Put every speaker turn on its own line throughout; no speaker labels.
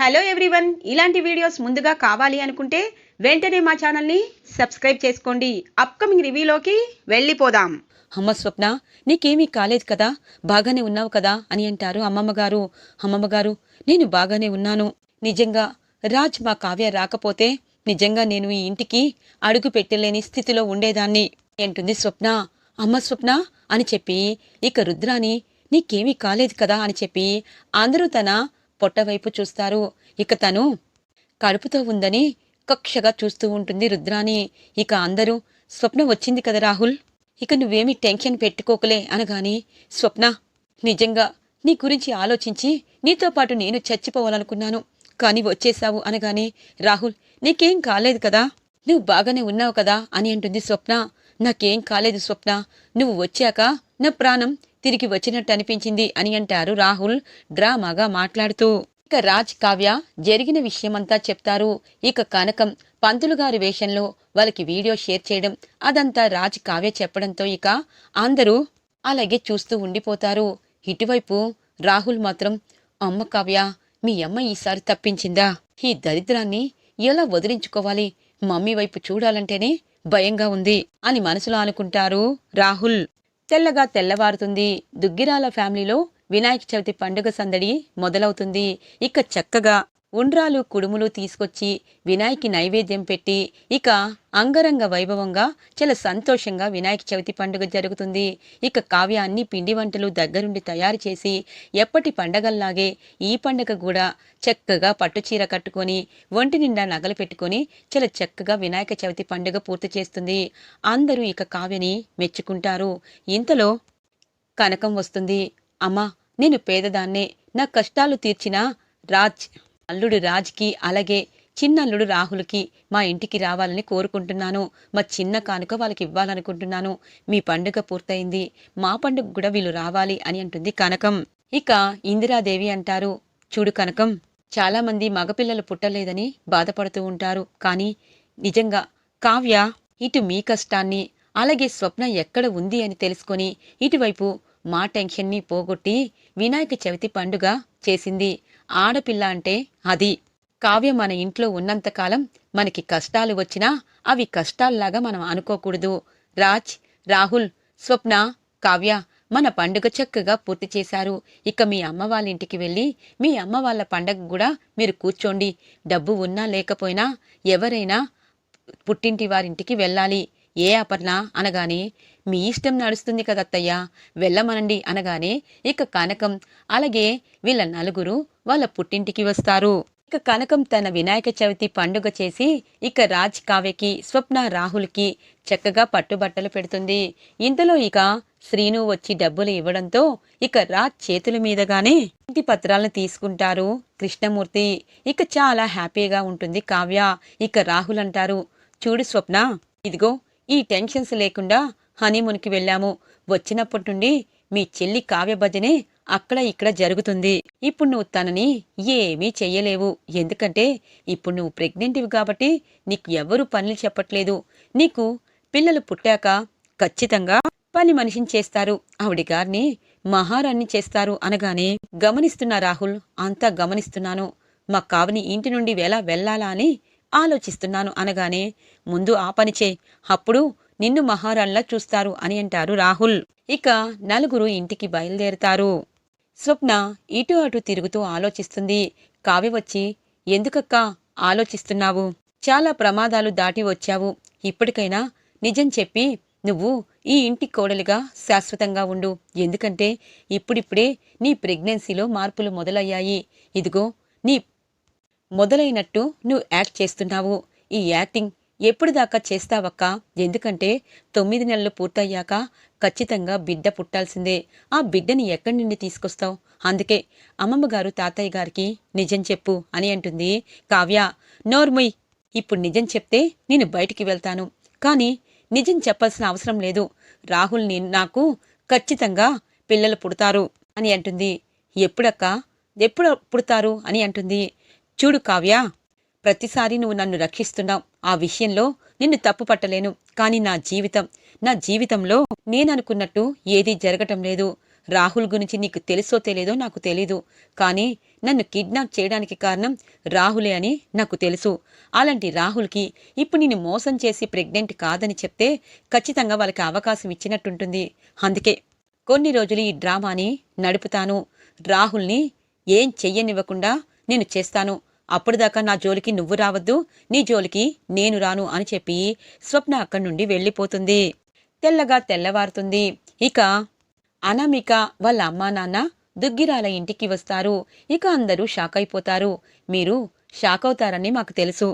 Hello everyone, ఇలాంటి videos ముందుగా కావాలి అనుకుంటే వెంటనే మా ఛానల్ని సబ్స్క్రైబ్ చేసుకోండి. అప్కమింగ్ రివ్యూలోకి వెళ్ళిపోదాం.
అమ్మ స్వప్న, నీకేమీ కాలేదు కదా, బాగానే ఉన్నావు కదా అని అంటారు అమ్మమ్మగారు. నేను బాగానే ఉన్నాను. నిజంగా రాజ్ మా కావ్య రాకపోతే నిజంగా నేను ఈ ఇంటికి అడుగు పెట్టలేని స్థితిలో ఉండేదాన్ని అంటుంది స్వప్న. అమ్మ స్వప్న అని చెప్పి ఇక రుద్రాని నీకేమీ కాలేదు కదా అని చెప్పి అందరూ తన పొట్టవైపు చూస్తారు. ఇక తను కడుపుతో ఉందని కక్షగా చూస్తూ ఉంటుంది రుద్రాని. ఇక అందరూ స్వప్న వచ్చింది కదా రాహుల్, ఇక నువ్వేమీ టెన్షన్ పెట్టుకోకలే అనగాని, స్వప్న నిజంగా నీ గురించి ఆలోచించి నీతో పాటు నేను చచ్చిపోవాలనుకున్నాను, కానీ వచ్చేశావు అనగానే, రాహుల్ నీకేం కాలేదు కదా, నువ్వు బాగానే ఉన్నావు కదా అని అంటుంది స్వప్న. నాకేం కాలేదు స్వప్న, నువ్వు వచ్చాక నా ప్రాణం తిరిగి వచ్చినట్టు అనిపించింది అని అంటారు రాహుల్ డ్రామాగా మాట్లాడుతూ. ఇక రాజ్ కావ్య జరిగిన విషయమంతా చెప్తారు. ఇక కనకం పంతులు గారి వేషంలో వాళ్ళకి వీడియో షేర్ చేయడం అదంతా రాజ్ కావ్య చెప్పడంతో ఇక అందరూ అలాగే చూస్తూ ఉండిపోతారు. ఇటువైపు రాహుల్ మాత్రం, అమ్మ కావ్య, మీ అమ్మ ఈసారి తప్పించిందా, ఈ దరిద్రాన్ని ఎలా వదిలించుకోవాలి, మమ్మీ వైపు చూడాలంటేనే భయంగా ఉంది అని మనసులో అనుకుంటారు రాహుల్. తెల్లగా తెల్లవారుతుంది. దుగ్గిరాల ఫ్యామిలీలో వినాయక చవితి పండుగ సందడి మొదలవుతుంది. ఇక చక్కగా ఉండ్రాలు కుడుములు తీసుకొచ్చి వినాయకి నైవేద్యం పెట్టి ఇక అంగరంగ వైభవంగా చాలా సంతోషంగా వినాయక చవితి పండుగ జరుగుతుంది. ఇక కావ్య అన్ని పిండి వంటలు దగ్గరుండి తయారు చేసి ఎప్పటి పండగల్లాగే ఈ పండుగ కూడా చక్కగా పట్టుచీర కట్టుకొని ఒంటి నిండా నగలు పెట్టుకొని చాలా చక్కగా వినాయక చవితి పండుగ పూర్తి చేస్తుంది. అందరూ ఇక కావ్యని మెచ్చుకుంటారు. ఇంతలో కనకం వస్తుంది. అమ్మా, నేను పేదదాన్నే, నా కష్టాలు తీర్చిన రాజ్ అల్లుడు రాజ్కి అలాగే చిన్నల్లుడు రాహుల్కి మా ఇంటికి రావాలని కోరుకుంటున్నాను. మా చిన్న కానుక వాళ్ళకి ఇవ్వాలనుకుంటున్నాను. మీ పండుగ పూర్తయింది, మా పండుగ కూడా వీళ్ళు రావాలి అని అంటుంది కనకం. ఇక ఇందిరాదేవి అంటారు, చూడు కనకం, చాలామంది మగపిల్లలు పుట్టలేదని బాధపడుతూ ఉంటారు, కానీ నిజంగా కావ్య ఇటు మీ కష్టాన్ని అలాగే స్వప్న ఎక్కడ ఉంది అని తెలుసుకొని ఇటువైపు మా టెన్షన్ని పోగొట్టి వినాయక చవితి పండుగ చేసింది. ఆడపిల్ల అంటే అది. కావ్య మన ఇంట్లో ఉన్నంతకాలం మనకి కష్టాలు వచ్చినా అవి కష్టాల్లాగా మనం అనుకోకూడదు. రాజ్, రాహుల్, స్వప్న, కావ్య మన పండుగ చక్కగా పూర్తి చేశారు. ఇక మీ అమ్మ వాళ్ళ ఇంటికి వెళ్ళి మీ అమ్మ వాళ్ళ పండగ కూడా మీరు కూర్చోండి. డబ్బు ఉన్నా లేకపోయినా ఎవరైనా పుట్టింటి వారింటికి వెళ్ళాలి. ఏ అపర్ణ అనగానే, మీ ఇష్టం నడుస్తుంది కదత్తయ్యా, వెళ్ళమనండి అనగానే ఇక కనకం అలాగే వీళ్ళ నలుగురు వాళ్ళ పుట్టింటికి వస్తారు. ఇక కనకం తన వినాయక చవితి పండుగ చేసి ఇక రాజ్ కావ్యకి స్వప్న రాహుల్కి చక్కగా పట్టుబట్టలు పెడుతుంది. ఇంతలో ఇక శ్రీను వచ్చి డబ్బులు ఇవ్వడంతో ఇక రాజ్ చేతుల మీదగానే ఇంటి పత్రాలను తీసుకుంటారు కృష్ణమూర్తి. ఇక చాలా హ్యాపీగా ఉంటుంది కావ్య. ఇక రాహుల్ అంటారు, చూడు స్వప్న, ఇదిగో ఈ టెన్షన్స్ లేకుండా హనీమూన్కి వెళ్ళాము. వచ్చినప్పటి నుండి మీ చెల్లి కావ్య భజనే అక్కడ ఇక్కడ జరుగుతుంది. ఇప్పుడు నువ్వు తనని ఏమీ చెయ్యలేవు, ఎందుకంటే ఇప్పుడు నువ్వు ప్రెగ్నెంట్వి కాబట్టి నీకు ఎవరూ పనులు చెప్పట్లేదు. నీకు పిల్లలు పుట్టాక ఖచ్చితంగా పని మనిషిని చేస్తారు, ఆవిడి గారిని మహారాణి చేస్తారు అనగానే, గమనిస్తున్నా రాహుల్, అంతా గమనిస్తున్నాను. మా కావ్యని ఇంటి నుండి ఎలా వెళ్ళాలా అని ఆలోచిస్తున్నాను అనగానే, ముందు ఆ పని చేయి, అప్పుడు నిన్ను మహారాణిలా చూస్తారు అని అంటారు రాహుల్. ఇక నలుగురు ఇంటికి బయలుదేరుతారు. స్వప్న ఇటు అటు తిరుగుతూ ఆలోచిస్తుంది. కావ్య వచ్చి, ఎందుకక్కా ఆలోచిస్తున్నావు, చాలా ప్రమాదాలు దాటి వచ్చావు, ఇప్పటికైనా నిజం చెప్పి నువ్వు ఈ ఇంటి కోడలిగా శాశ్వతంగా ఉండు, ఎందుకంటే ఇప్పుడిప్పుడే నీ ప్రెగ్నెన్సీలో మార్పులు మొదలయ్యాయి. ఇదిగో నీ మొదలైనట్టు నువ్వు యాక్ట్ చేస్తున్నావు. ఈ యాక్టింగ్ ఎప్పుడుదాకా చేస్తావక్కా, ఎందుకంటే 9 నెలలు పూర్తయ్యాక ఖచ్చితంగా బిడ్డ పుట్టాల్సిందే. ఆ బిడ్డని ఎక్కడి నుండి తీసుకొస్తావు, అందుకే అమ్మమ్మగారు తాతయ్య గారికి నిజం చెప్పు అని అంటుంది కావ్య. నోర్ముయ్, ఇప్పుడు నిజం చెప్తే నేను బయటికి వెళ్తాను, కానీ నిజం చెప్పాల్సిన అవసరం లేదు. రాహుల్ నాకు ఖచ్చితంగా పిల్లలు పుడతారు అని అంటుంది. ఎప్పుడక్కా, ఎప్పుడు పుడతారు అని అంటుంది. చూడు కావ్య, ప్రతిసారి నువ్వు నన్ను రక్షిస్తున్నావు, ఆ విషయంలో నిన్ను తప్పు పట్టలేను, కానీ నా జీవితంలో నేననుకున్నట్టు ఏదీ జరగటం లేదు. రాహుల్ గురించి నీకు తెలుసో తెలియదో నాకు తెలీదు, కానీ నన్ను కిడ్నాప్ చేయడానికి కారణం రాహులే అని నాకు తెలుసు. అలాంటి రాహుల్కి ఇప్పుడు నేను మోసం చేసి ప్రెగ్నెంట్ కాదని చెప్తే ఖచ్చితంగా వాళ్ళకి అవకాశం ఇచ్చినట్టుంటుంది. అందుకే కొన్ని రోజులు ఈ డ్రామాని నడుపుతాను. రాహుల్ని ఏం చెయ్యనివ్వకుండా నేను చేస్తాను. అప్పటిదాకా నా జోలికి నువ్వు రావద్దు, నీ జోలికి నేను రాను అని చెప్పి స్వప్న అక్కడి నుండి వెళ్ళిపోతుంది. తెల్లగా తెల్లవారుతుంది. ఇక అనామిక వాళ్ళ అమ్మా నాన్న దుగ్గిరాల ఇంటికి వస్తారు. ఇక అందరూ షాక్ అయిపోతారు. మీరు షాక్ అవుతారని మాకు తెలుసు.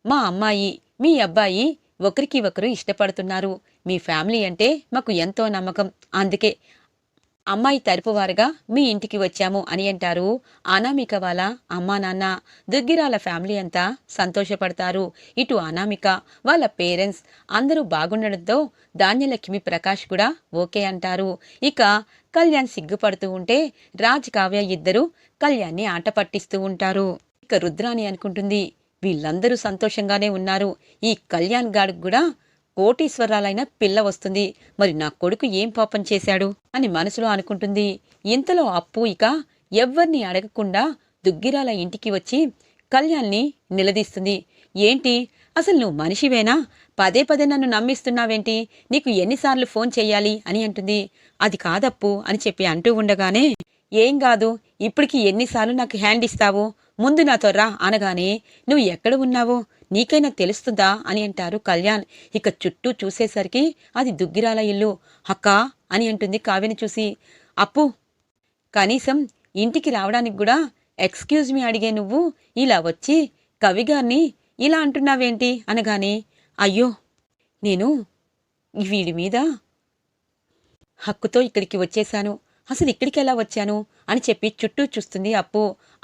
మా అమ్మాయి మీ అబ్బాయి ఒకరికి ఒకరు ఇష్టపడుతున్నారు. మీ ఫ్యామిలీ అంటే మాకు ఎంతో నమ్మకం. అందుకే అమ్మాయి తరపు వారుగా మీ ఇంటికి వచ్చాము అని అంటారు అనామిక వాళ్ళ అమ్మా నాన్న. దుగ్గిరాల ఫ్యామిలీ అంతా సంతోషపడతారు. ఇటు అనామిక వాళ్ళ పేరెంట్స్ అందరూ బాగుండడంతో ధాన్యలక్ష్మి ప్రకాష్ కూడా ఓకే అంటారు. ఇక కళ్యాణ్ సిగ్గుపడుతూ ఉంటే రాజ్ కావ్య ఇద్దరు కళ్యాణ్ని ఆట పట్టిస్తూ ఉంటారు. ఇక రుద్రాని అనుకుంటుంది, వీళ్ళందరూ సంతోషంగానే ఉన్నారు, ఈ కళ్యాణ్ గాడికి కూడా కోటీశ్వరాలైన పిల్ల వస్తుంది, మరి నా కొడుకు ఏం పాపం చేశాడు అని మనసులో అనుకుంటుంది. ఇంతలో అప్పు ఇక ఎవ్వర్నీ అడగకుండా దుగ్గిరాల ఇంటికి వచ్చి కళ్యాణ్ని నిలదీస్తుంది. ఏంటి, అసలు నువ్వు మనిషివేనా? పదే పదే నన్ను నమ్మిస్తున్నావేంటి? నీకు ఎన్నిసార్లు ఫోన్ చెయ్యాలి అని అంటుంది. అది కాదప్పు అని చెప్పి అంటూ ఉండగానే, ఏం కాదు, ఇప్పటికి ఎన్నిసార్లు నాకు హ్యాండ్ ఇస్తావు? ముందు నాతో రా అనగానే, నువ్వు ఎక్కడ ఉన్నావో నీకైనా తెలుస్తుందా అని అంటారు కళ్యాణ్. ఇక చుట్టూ చూసేసరికి అది దుగ్గిరాల ఇల్లు. అక్కా అని అంటుంది కావ్యని చూసి. అప్పు, కనీసం ఇంటికి రావడానికి కూడా ఎక్స్క్యూజ్ మీ అడిగే నువ్వు ఇలా వచ్చి కవిగారిని ఇలా అంటున్నావేంటి అనగానే, అయ్యో నేను వీడి మీద హక్కుతో ఇక్కడికి వచ్చేశాను, అసలు ఇక్కడికి ఎలా వచ్చాను అని చెప్పి చుట్టూ చూస్తుంది అప్పు.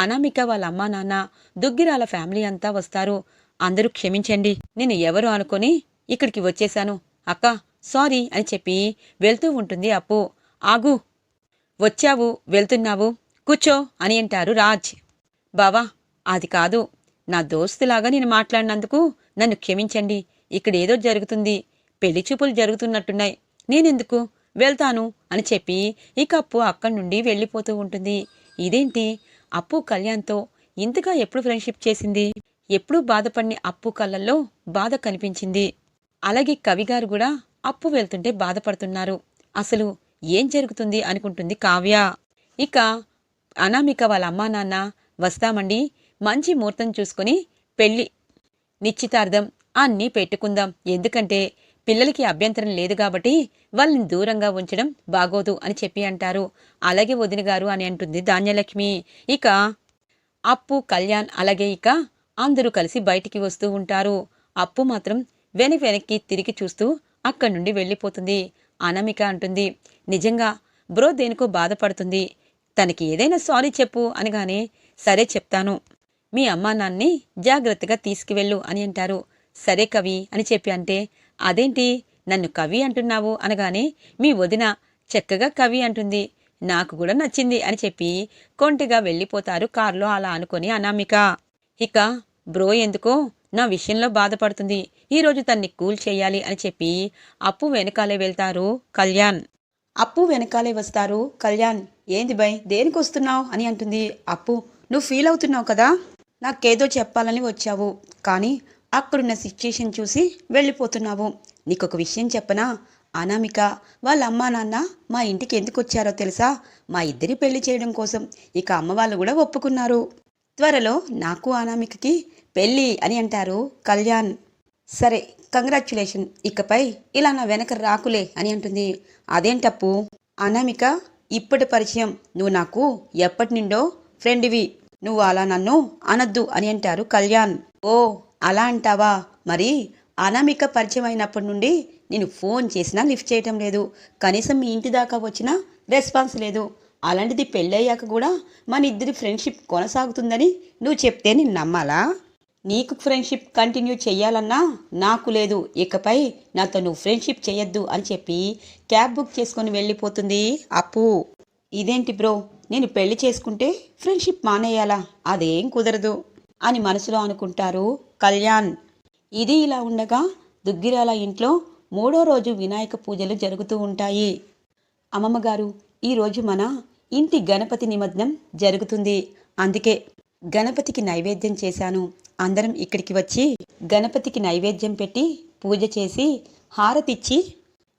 అనామిక వాళ్ళ అమ్మా నాన్న దుగ్గిరాల ఫ్యామిలీ అంతా వస్తారు. అందరూ క్షమించండి, నేను ఎవరో అనుకొని ఇక్కడికి వచ్చేశాను అక్క, సారీ అని చెప్పి వెళ్తూ ఉంటుంది అప్పు. ఆగు, వచ్చావు వెళ్తున్నావు, కూర్చో అని అంటారు రాజ్. బావా, అది కాదు, నా దోస్తులాగా నేను మాట్లాడినందుకు నన్ను క్షమించండి. ఇక్కడేదో జరుగుతుంది, పెళ్లి చూపులు జరుగుతున్నట్టున్నాయి, నేనెందుకు వెళ్తాను అని చెప్పి ఇక అప్పు అక్కడి నుండి వెళ్ళిపోతూ ఉంటుంది. ఇదేంటి, అప్పు కళ్యాణ్తో ఇంతగా ఎప్పుడు ఫ్రెండ్షిప్ చేసింది? ఎప్పుడూ బాధపడిన అప్పు కళ్ళల్లో బాధ కనిపించింది. అలాగే కవిగారు కూడా అప్పు వెళ్తుంటే బాధపడుతున్నారు. అసలు ఏం జరుగుతుంది అనుకుంటుంది కావ్య. ఇక అనామిక వాళ్ళ అమ్మా నాన్న, వస్తామండి, మంచి ముహూర్తం చూసుకుని పెళ్లి నిశ్చితార్థం అన్నీ పెట్టుకుందాం, ఎందుకంటే పిల్లలకి అభ్యంతరం లేదు కాబట్టి వాళ్ళని దూరంగా ఉంచడం బాగోదు అని చెప్పి అంటారు. అలాగే వదిన గారు అని అంటుంది ధాన్యలక్ష్మి. ఇక అప్పు కళ్యాణ్ అలాగే ఇక అందరూ కలిసి బయటికి వస్తూ ఉంటారు. అప్పు మాత్రం వెనక్కి తిరిగి చూస్తూ అక్కడి నుండి వెళ్ళిపోతుంది. అనామిక అంటుంది, నిజంగా బ్రో దేనికో బాధపడుతుంది, తనకి ఏదైనా సారీ చెప్పు అనగానే, సరే చెప్తాను, మీ అమ్మా నాన్ని జాగ్రత్తగా తీసుకువెళ్ళు అని అంటారు. సరే కవి అని చెప్పి అంటే, అదేంటి నన్ను కవి అంటున్నావు అనగానే, మీ వదిన చక్కగా కవి అంటుంది, నాకు కూడా నచ్చింది అని చెప్పి కొంటిగా వెళ్ళిపోతారు కారులో అలా అనుకొని అనామిక. ఇక బ్రో ఎందుకో నా విషయంలో బాధపడుతుంది, ఈరోజు తన్ని కూల్ చేయాలి అని చెప్పి అప్పు వెనకాలే వెళ్తారు కళ్యాణ్.
అప్పు వెనకాలే వస్తారు కళ్యాణ్. ఏంది బై, దేనికి వస్తున్నావు అని అంటుంది. అప్పు, నువ్వు ఫీల్ అవుతున్నావు కదా, నాకేదో చెప్పాలని వచ్చావు, కానీ అక్కడున్న సిచ్యుయేషన్ చూసి వెళ్ళిపోతున్నావు. నీకొక విషయం చెప్పనా, అనామిక వాళ్ళ అమ్మా నాన్న మా ఇంటికి ఎందుకు వచ్చారో తెలుసా? మా ఇద్దరి పెళ్లి చేయడం కోసం. ఇక అమ్మ వాళ్ళు కూడా ఒప్పుకున్నారు. త్వరలో నాకు అనామికకి పెళ్ళి అని అంటారు కళ్యాణ్. సరే, కంగ్రాచ్యులేషన్, ఇకపై ఇలా నా వెనక రాకులే అని అంటుంది. అదేంటప్పు, అనామిక ఇప్పటి పరిచయం, నువ్వు నాకు ఎప్పటి నుండో ఫ్రెండ్వి, నువ్వు అలా నన్ను అనద్దు అని అంటారు కళ్యాణ్. ఓ అలా అంటావా, మరి అనామిక పరిచయం అయినప్పటి నుండి నేను ఫోన్ చేసినా లిఫ్ట్ చేయటం లేదు, కనీసం మీ ఇంటి దాకా వచ్చినా రెస్పాన్స్ లేదు, అలాంటిది పెళ్ళయ్యాక కూడా మన ఇద్దరి ఫ్రెండ్షిప్ కొనసాగుతుందని నువ్వు చెప్తే నేను నమ్మాలా? నీకు ఫ్రెండ్షిప్ కంటిన్యూ చెయ్యాలన్నా నాకు లేదు, ఇకపై నాతో నువ్వు ఫ్రెండ్షిప్ చేయొద్దు అని చెప్పి క్యాబ్ బుక్ చేసుకొని వెళ్ళిపోతుంది అప్పు. ఇదేంటి బ్రో, నేను పెళ్లి చేసుకుంటే ఫ్రెండ్షిప్ మానేయాలా? అదేం కుదరదు అని మనసులో అనుకుంటారు కళ్యాణ్. ఇది ఇలా ఉండగా దుగ్గిరాల ఇంట్లో 3వ రోజు వినాయక పూజలు జరుగుతూ ఉంటాయి. అమ్మమ్మగారు, ఈరోజు మన ఇంటి గణపతి నిమజ్జనం జరుగుతుంది. అందుకే గణపతికి నైవేద్యం చేశాను. అందరం ఇక్కడికి వచ్చి గణపతికి నైవేద్యం పెట్టి పూజ చేసి హారతిచ్చి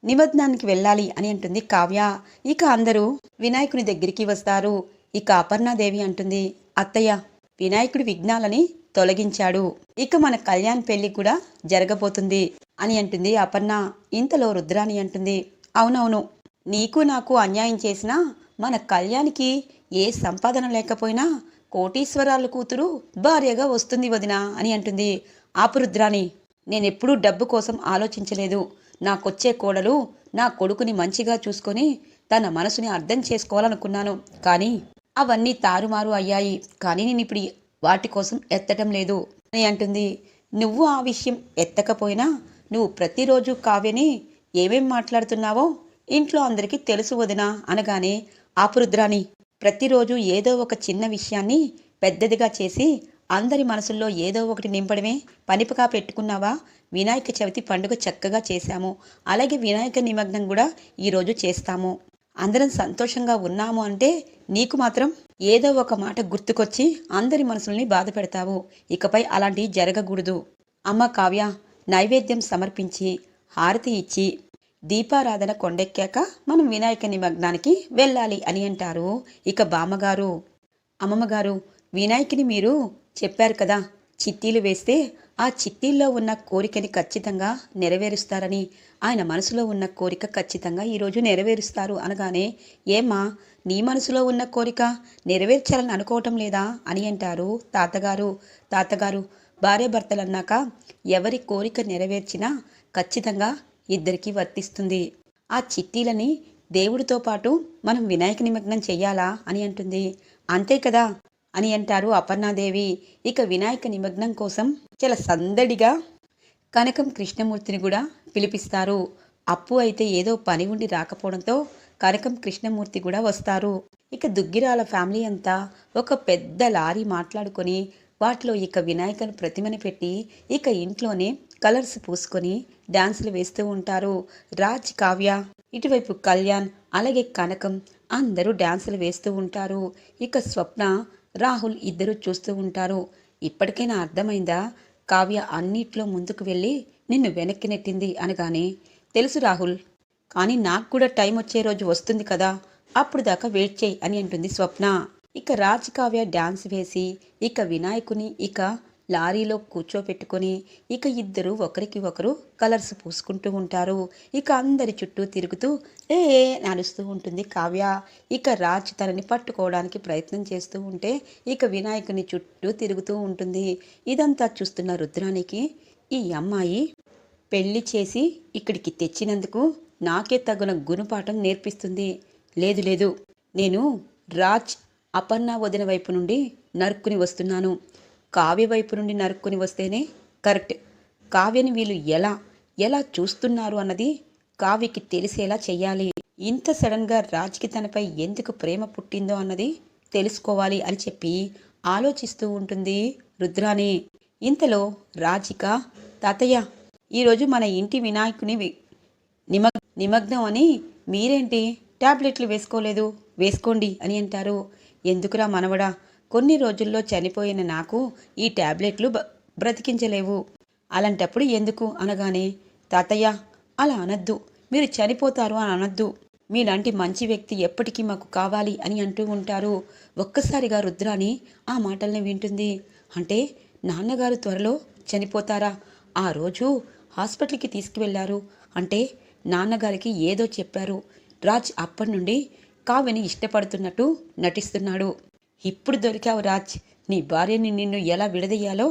నిమజ్జనానికి వెళ్ళాలి అని అంటుంది కావ్య. ఇక అందరూ వినాయకుని దగ్గరికి వస్తారు. ఇక అపర్ణాదేవి అంటుంది, అత్తయ్య, వినాయకుడి విఘ్నాలని తొలగించాడు. ఇక మన కళ్యాణ్ పెళ్లి కూడా జరగబోతుంది అని అంటుంది అపర్ణ. ఇంతలో రుద్రాని అంటుంది, అవునవును, నీకు నాకు అన్యాయం చేసినా మన కళ్యాణ్కి ఏ సంపాదన లేకపోయినా కోటీశ్వరాల కూతురు భార్యగా వస్తుంది వదినా అని అంటుంది. ఆపు రుద్రాని, నేనెప్పుడూ డబ్బు కోసం ఆలోచించలేదు. నాకొచ్చే కోడలు నా కొడుకుని మంచిగా చూసుకొని తన మనసుని అర్థం చేసుకోవాలనుకున్నాను. కానీ అవన్నీ తారుమారు అయ్యాయి. కానీ నేను ఇప్పుడు వాటి కోసం ఎత్తటం లేదు అని అంటుంది. నువ్వు ఆ విషయం ఎత్తకపోయినా నువ్వు ప్రతిరోజు కావ్యని ఏమేం మాట్లాడుతున్నావో ఇంట్లో అందరికీ తెలుసు వదినా అనగానే, ఆపు రుద్రాని, ప్రతిరోజు ఏదో ఒక చిన్న విషయాన్ని పెద్దదిగా చేసి అందరి మనసుల్లో ఏదో ఒకటి నింపడమే పనిపగా పెట్టుకున్నావా? వినాయక చవితి పండుగ చక్కగా చేశాము. అలాగే వినాయక నిమగ్నం కూడా ఈరోజు చేస్తాము. అందరం సంతోషంగా ఉన్నాము అంటే నీకు మాత్రం ఏదో ఒక మాట గుర్తుకొచ్చి అందరి మనసుల్ని బాధ పెడతావు. ఇకపై అలాంటివి జరగకూడదు. అమ్మ కావ్య, నైవేద్యం సమర్పించి హారతి ఇచ్చి దీపారాధన కొండెక్కాక మనం వినాయక నిమగ్నానికి వెళ్ళాలి అని అంటారు. ఇక బామ్మగారు, అమ్మమ్మగారు, వినాయకుని మీరు చెప్పారు కదా, చిత్తీలు వేస్తే ఆ చిత్తీల్లో ఉన్న కోరికని ఖచ్చితంగా నెరవేరుస్తారని. ఆయన మనసులో ఉన్న కోరిక ఖచ్చితంగా ఈరోజు నెరవేరుస్తారు అనగానే, ఏమ్మా, నీ మనసులో ఉన్న కోరిక నెరవేర్చాలని అనుకోవటం లేదా అని అంటారు తాతగారు. తాతగారు, భార్యాభర్తలన్నాక ఎవరి కోరిక నెరవేర్చినా ఖచ్చితంగా ఇద్దరికీ వర్తిస్తుంది. ఆ చిత్తీలని దేవుడితో పాటు మనం వినాయక నిమగ్నం చెయ్యాలా అని అంటుంది. అంతే కదా అని అంటారు అపర్ణాదేవి. ఇక వినాయక నిమగ్నం కోసం చాలా సందడిగా కనకం కృష్ణమూర్తిని కూడా పిలిపిస్తారు. అప్పు అయితే ఏదో పని ఉండి రాకపోవడంతో కనకం కృష్ణమూర్తి కూడా వస్తారు. ఇక దుగ్గిరాల ఫ్యామిలీ అంతా ఒక పెద్ద లారీ మాట్లాడుకొని వాటిలో ఇక వినాయకుని ప్రతిమని పెట్టి ఇక ఇంట్లోనే కలర్స్ పూసుకొని డాన్సులు వేస్తూ ఉంటారు. రాజ్, కావ్య, ఇటువైపు కళ్యాణ్, అలాగే కనకం అందరూ డాన్సులు వేస్తూ ఉంటారు. ఇక స్వప్న, రాహుల్ ఇద్దరు చూస్తూ ఉంటారు. ఇప్పటికైనా అర్థమైందా? కావ్య అన్నిట్లో ముందుకు వెళ్ళి నిన్ను వెనక్కి నెట్టింది అనగానే, తెలుసు రాహుల్, కానీ నాకు కూడా టైం వచ్చే రోజు వస్తుంది కదా, అప్పుడు దాకా వెయిట్ చేయి అని అంటుంది స్వప్న. ఇక రాజ్, కావ్య డాన్స్ వేసి ఇక వినాయకుని ఇక లారీలో కూర్చోపెట్టుకొని ఇక ఇద్దరు ఒకరికి ఒకరు కలర్స్ పూసుకుంటూ ఉంటారు. ఇక అందరి చుట్టూ తిరుగుతూ ఏ నడుస్తూ ఉంటుంది కావ్య. ఇక రాజ్ తనని పట్టుకోవడానికి ప్రయత్నం చేస్తూ ఉంటే ఇక వినాయకుని చుట్టూ తిరుగుతూ ఉంటుంది. ఇదంతా చూస్తున్న రుద్రానికి, ఈ అమ్మాయి పెళ్లి చేసి ఇక్కడికి తెచ్చినందుకు నాకే తగిన గుణపాఠం నేర్పిస్తుంది. లేదు లేదు, నేను రాజ్, అపర్ణ వదిన వైపు నుండి నరుక్కుని వస్తున్నాను. కావ్య వైపు నుండి నరుక్కుని వస్తేనే కరెక్ట్. కావ్యని వీళ్ళు ఎలా ఎలా చూస్తున్నారు అన్నది కావ్యకి తెలిసేలా చెయ్యాలి. ఇంత సడన్గా రాజ్కి తనపై ఎందుకు ప్రేమ పుట్టిందో అన్నది తెలుసుకోవాలి అని చెప్పి ఆలోచిస్తూ ఉంటుంది రుద్రాని. ఇంతలో రాజిక, తాతయ్య, ఈరోజు మన ఇంటి వినాయకుని నిమగ్నం అని మీరేంటి టాబ్లెట్లు వేసుకోలేదు, వేసుకోండి అని అంటారు. ఎందుకురా మనవడా, కొన్ని రోజుల్లో చనిపోయిన నాకు ఈ టాబ్లెట్లు బ్రతికించలేవు, అలాంటప్పుడు ఎందుకు అనగానే, తాతయ్య అలా అనద్దు, మీరు చనిపోతారు అని అనద్దు, మీలాంటి మంచి వ్యక్తి ఎప్పటికీ మాకు కావాలి అని అంటూ ఉంటారు. ఒక్కసారిగా రుద్రాని ఆ మాటల్ని వింటుంది. అంటే నాన్నగారు త్వరలో చనిపోతారా? ఆ రోజు హాస్పిటల్కి తీసుకువెళ్లారు అంటే నాన్నగారికి ఏదో చెప్పారు. రాజ్ అప్పటి నుండి కావ్యని ఇష్టపడుతున్నట్టు నటిస్తున్నాడు. ఇప్పుడు దొరికావు రాజ్, నీ భార్యని నిన్ను ఎలా విడదీయాలో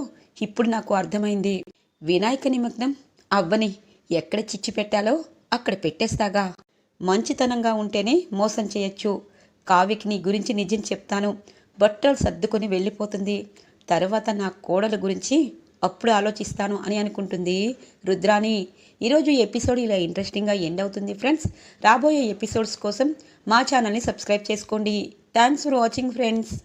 ఇప్పుడు నాకు అర్థమైంది. వినాయక నిమగ్నం అవ్వని ఎక్కడ చిచ్చు పెట్టాలో అక్కడ పెట్టేస్తాగా. మంచితనంగా ఉంటేనే మోసం చేయొచ్చు. కావ్యకి నీ గురించి నిజం చెప్తాను, బట్టలు సర్దుకొని వెళ్ళిపోతుంది. తర్వాత నా కోడల గురించి అప్పుడు ఆలోచిస్తాను అని అనుకుంటుంది రుద్రాని. ఈరోజు ఎపిసోడ్ ఇలా ఇంట్రెస్టింగ్గా ఎండ్ అవుతుంది ఫ్రెండ్స్. రాబోయే ఎపిసోడ్స్ కోసం మా ఛానల్ని సబ్స్క్రైబ్ చేసుకోండి. Thanks for watching friends.